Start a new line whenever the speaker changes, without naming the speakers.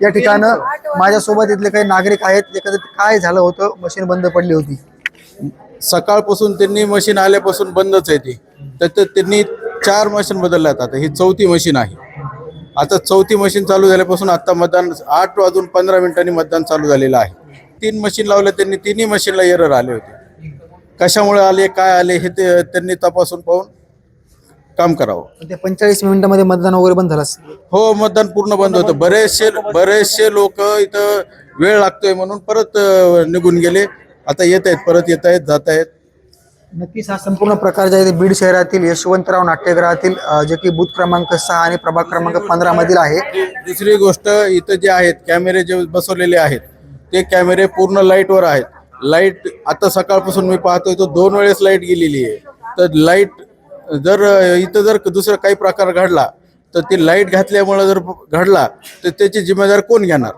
या ठिकाणं माझ्यासोबत इथले काही नागरिक आहेत. एकंदरीत काय झालं होतं, मशीन बंद पडली होती.
सकाळपासून त्यांनी मशीन आल्यापासून बंदच आहे ती. तर त्यांनी 4 मशीन बदलल्यात. आता ही 4थी मशीन आहे. आता 4थी मशीन चालू झाल्यापासून आता मतदान 8:15 मतदान चालू झालेलं आहे. 3 मशीन लावल्या त्यांनी, तिन्ही मशीनला एरर आले होते. कशामुळे आले, काय आले हे त्यांनी तपासून पाहून काम करावं.
ते 45 मिनिटांमध्ये मतदान वगैरे बंद झालं असेल.
हो, मतदान पूर्ण बंद होतं. बरेचसे लोक इथं वेळ लागतोय म्हणून परत निघून गेले. आता येत आहेत, परत येत आहेत, जात आहेत.
नक्कीच हा संपूर्ण प्रकार जे आहे ते बीड शहरातील यशवंतराव नाट्यगृहातील जे की बूथ क्रमांक 6 आणि प्रभाग क्रमांक 15 मधील आहे.
दुसरी गोष्ट, इथं जे आहेत कॅमेरे जे बसवलेले आहेत ते कॅमेरे पूर्ण लाईटवर आहेत. लाईट आता सकाळपासून मी पाहतोय तो 2 वेळेस लाईट गेलेली आहे. तर लाईट जर इथं जर दुसरा काही प्रकार घडला तर ती लाईट घातल्यामुळे जर घडला तर त्याची जिम्मेदारी कोण घेणार?